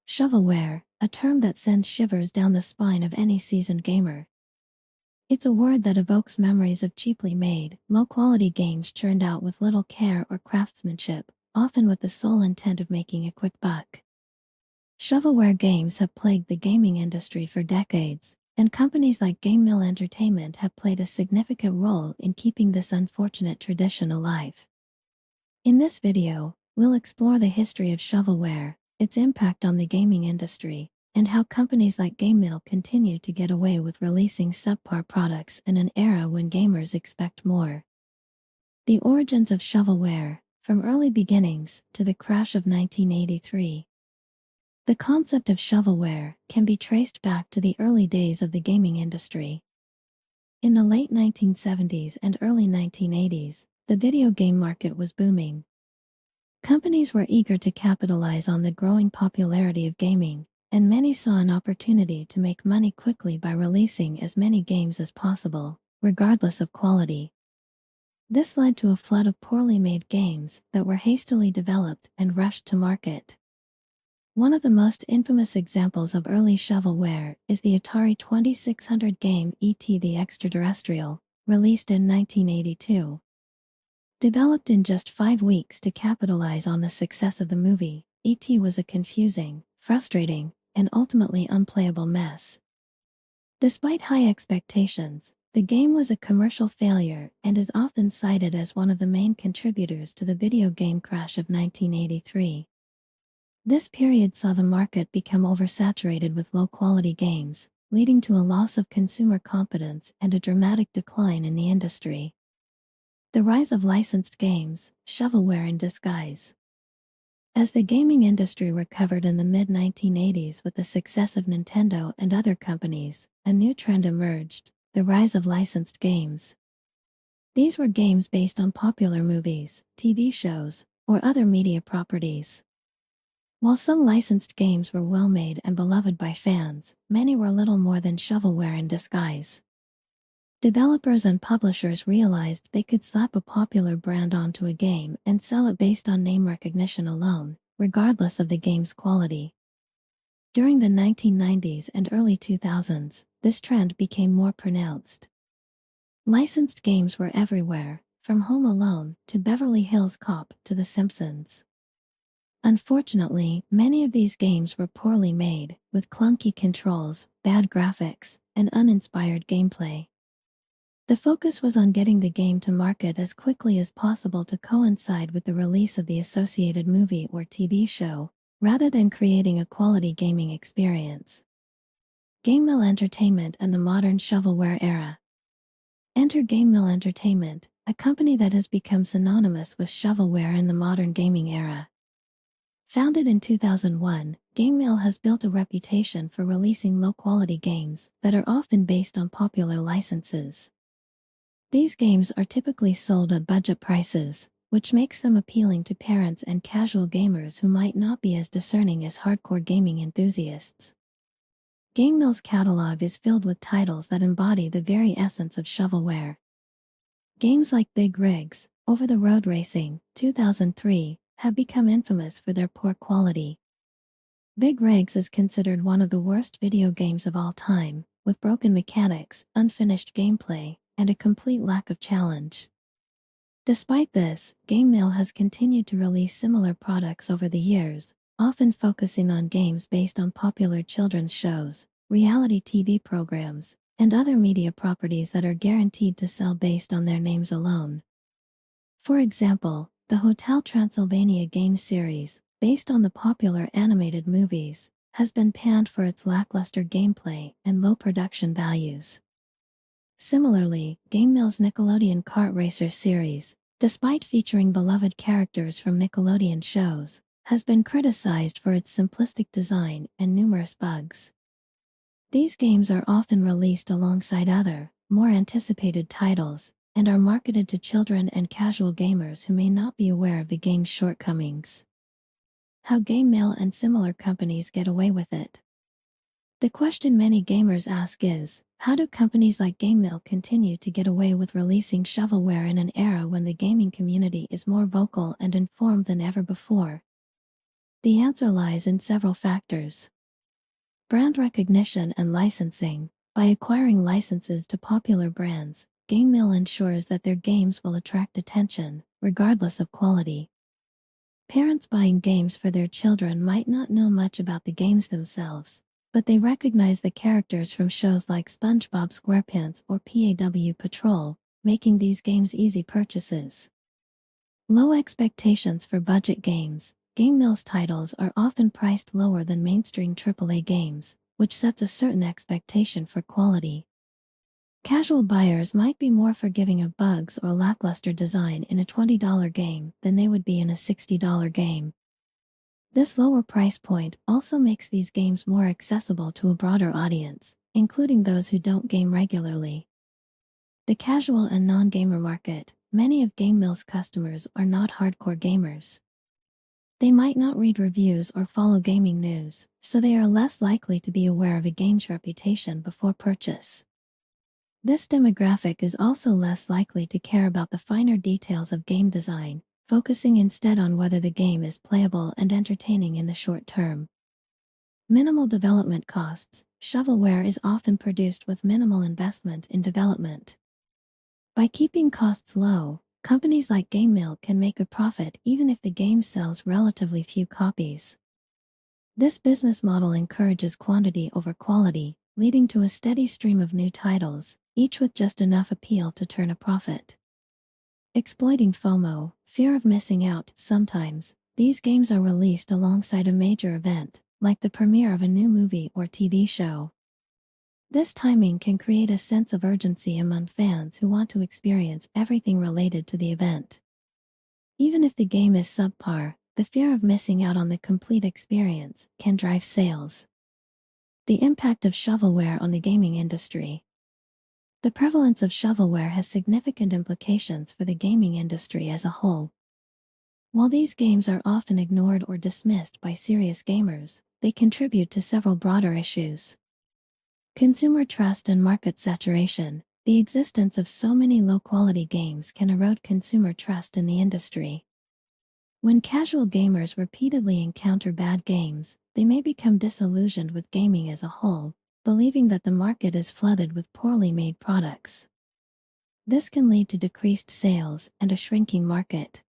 Shovelware, a term that sends shivers down the spine of any seasoned gamer. It's a word that evokes memories of cheaply made, low-quality games churned out with little care or craftsmanship, often with the sole intent of making a quick buck. Shovelware games have plagued the gaming industry for decades, and companies like GameMill Entertainment have played a significant role in keeping this unfortunate tradition alive. In this video, we'll explore the history of shovelware, its impact on the gaming industry, and how companies like GameMill continue to get away with releasing subpar products in an era when gamers expect more. The origins of shovelware, from early beginnings to the crash of 1983. The concept of shovelware can be traced back to the early days of the gaming industry. In the late 1970s and early 1980s, the video game market was booming. Companies were eager to capitalize on the growing popularity of gaming, and many saw an opportunity to make money quickly by releasing as many games as possible, regardless of quality. This led to a flood of poorly made games that were hastily developed and rushed to market. One of the most infamous examples of early shovelware is the Atari 2600 game E.T. the Extraterrestrial, released in 1982. Developed in just 5 weeks to capitalize on the success of the movie, E.T. was a confusing, frustrating, and ultimately unplayable mess. Despite high expectations, the game was a commercial failure and is often cited as one of the main contributors to the video game crash of 1983. This period saw the market become oversaturated with low-quality games, leading to a loss of consumer confidence and a dramatic decline in the industry. The rise of licensed games, shovelware in disguise. As the gaming industry recovered in the mid-1980s with the success of Nintendo and other companies, a new trend emerged, the rise of licensed games. These were games based on popular movies, TV shows, or other media properties. While some licensed games were well-made and beloved by fans, many were little more than shovelware in disguise. Developers and publishers realized they could slap a popular brand onto a game and sell it based on name recognition alone, regardless of the game's quality. During the 1990s and early 2000s, this trend became more pronounced. Licensed games were everywhere, from Home Alone to Beverly Hills Cop to The Simpsons. Unfortunately, many of these games were poorly made, with clunky controls, bad graphics, and uninspired gameplay. The focus was on getting the game to market as quickly as possible to coincide with the release of the associated movie or TV show, rather than creating a quality gaming experience. GameMill Entertainment and the modern shovelware era. Enter GameMill Entertainment, a company that has become synonymous with shovelware in the modern gaming era. Founded in 2001, GameMill has built a reputation for releasing low-quality games that are often based on popular licenses. These games are typically sold at budget prices, which makes them appealing to parents and casual gamers who might not be as discerning as hardcore gaming enthusiasts. GameMill's catalog is filled with titles that embody the very essence of shovelware. Games like Big Rigs, Over the Road Racing, 2003, have become infamous for their poor quality. Big Rigs is considered one of the worst video games of all time, with broken mechanics, unfinished gameplay, and a complete lack of challenge. Despite this, GameMill has continued to release similar products over the years, often focusing on games based on popular children's shows, reality TV programs, and other media properties that are guaranteed to sell based on their names alone. For example, the Hotel Transylvania game series, based on the popular animated movies, has been panned for its lackluster gameplay and low production values. Similarly, GameMill's Nickelodeon Kart Racer series, despite featuring beloved characters from Nickelodeon shows, has been criticized for its simplistic design and numerous bugs. These games are often released alongside other, more anticipated titles, and are marketed to children and casual gamers who may not be aware of the game's shortcomings. How GameMill and similar companies get away with it. The question many gamers ask is, how do companies like GameMill continue to get away with releasing shovelware in an era when the gaming community is more vocal and informed than ever before? The answer lies in several factors. Brand recognition and licensing. By acquiring licenses to popular brands, Game Mill ensures that their games will attract attention, regardless of quality. Parents buying games for their children might not know much about the games themselves, but they recognize the characters from shows like SpongeBob SquarePants or PAW Patrol, making these games easy purchases. Low expectations for budget games. Game Mill's titles are often priced lower than mainstream AAA games, which sets a certain expectation for quality. Casual buyers might be more forgiving of bugs or lackluster design in a $20 game than they would be in a $60 game. This lower price point also makes these games more accessible to a broader audience, including those who don't game regularly. The casual and non-gamer market. Many of Game Mill's customers are not hardcore gamers. They might not read reviews or follow gaming news, so they are less likely to be aware of a game's reputation before purchase. This demographic is also less likely to care about the finer details of game design, focusing instead on whether the game is playable and entertaining in the short term. Minimal development costs. Shovelware is often produced with minimal investment in development. By keeping costs low, companies like Game Mill can make a profit even if the game sells relatively few copies. This business model encourages quantity over quality, leading to a steady stream of new titles, each with just enough appeal to turn a profit. Exploiting FOMO, fear of missing out. Sometimes, these games are released alongside a major event, like the premiere of a new movie or TV show. This timing can create a sense of urgency among fans who want to experience everything related to the event. Even if the game is subpar, the fear of missing out on the complete experience can drive sales. The impact of shovelware on the gaming industry. The prevalence of shovelware has significant implications for the gaming industry as a whole. While these games are often ignored or dismissed by serious gamers, they contribute to several broader issues. Consumer trust and market saturation. The existence of so many low-quality games can erode consumer trust in the industry. When casual gamers repeatedly encounter bad games, they may become disillusioned with gaming as a whole, believing that the market is flooded with poorly made products. This can lead to decreased sales and a shrinking market.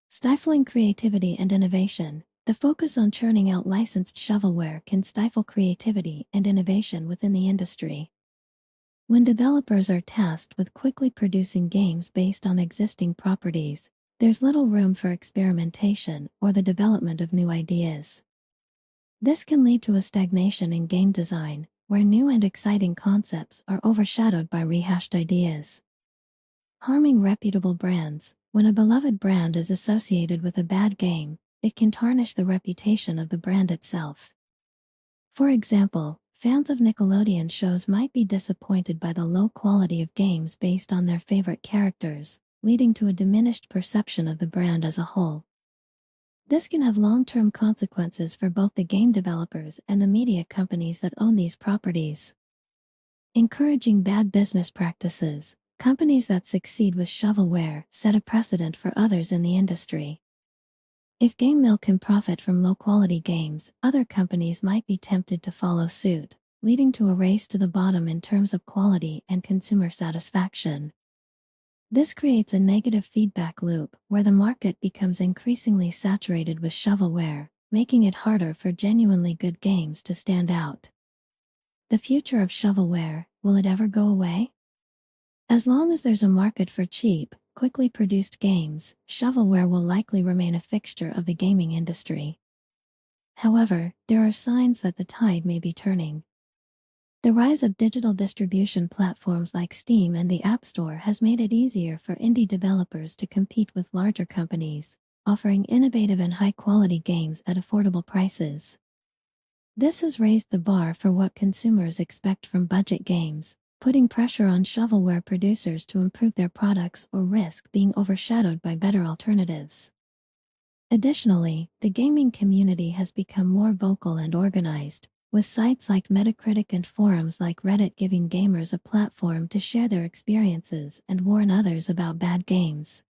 Stifling creativity and innovation. The focus on churning out licensed shovelware can stifle creativity and innovation within the industry. When developers are tasked with quickly producing games based on existing properties, there's little room for experimentation or the development of new ideas. This can lead to a stagnation in game design, where new and exciting concepts are overshadowed by rehashed ideas. Harming reputable brands. When a beloved brand is associated with a bad game, it can tarnish the reputation of the brand itself. For example, fans of Nickelodeon shows might be disappointed by the low quality of games based on their favorite characters, leading to a diminished perception of the brand as a whole. This can have long-term consequences for both the game developers and the media companies that own these properties. Encouraging bad business practices. Companies that succeed with shovelware set a precedent for others in the industry. If Game Mill can profit from low-quality games, other companies might be tempted to follow suit, leading to a race to the bottom in terms of quality and consumer satisfaction. This creates a negative feedback loop where the market becomes increasingly saturated with shovelware, making it harder for genuinely good games to stand out. The future of shovelware, will it ever go away? As long as there's a market for cheap, quickly produced games, shovelware will likely remain a fixture of the gaming industry. However, there are signs that the tide may be turning. The rise of digital distribution platforms like Steam and the App Store has made it easier for indie developers to compete with larger companies, offering innovative and high-quality games at affordable prices. This has raised the bar for what consumers expect from budget games, putting pressure on shovelware producers to improve their products or risk being overshadowed by better alternatives. Additionally, the gaming community has become more vocal and organized, with sites like Metacritic and forums like Reddit giving gamers a platform to share their experiences and warn others about bad games.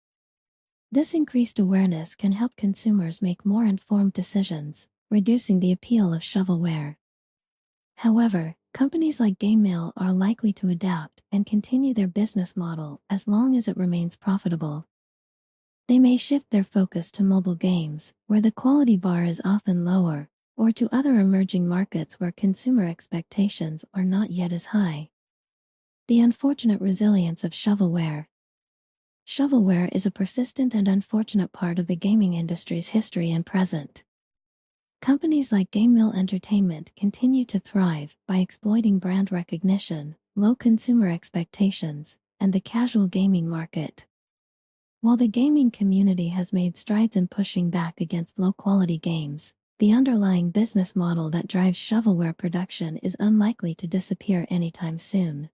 This increased awareness can help consumers make more informed decisions, reducing the appeal of shovelware. However, companies like GameMail are likely to adapt and continue their business model as long as it remains profitable. They may shift their focus to mobile games, where the quality bar is often lower, or to other emerging markets where consumer expectations are not yet as high. The unfortunate resilience of shovelware. Shovelware is a persistent and unfortunate part of the gaming industry's history and present. Companies like GameMill Entertainment continue to thrive by exploiting brand recognition, low consumer expectations, and the casual gaming market. While the gaming community has made strides in pushing back against low-quality games, the underlying business model that drives shovelware production is unlikely to disappear anytime soon.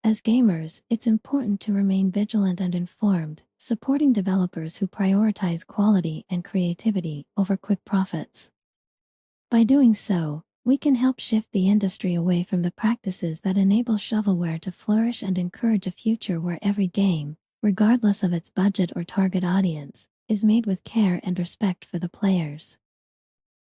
As gamers, it's important to remain vigilant and informed, supporting developers who prioritize quality and creativity over quick profits. By doing so, we can help shift the industry away from the practices that enable shovelware to flourish and encourage a future where every game, regardless of its budget or target audience, is made with care and respect for the players.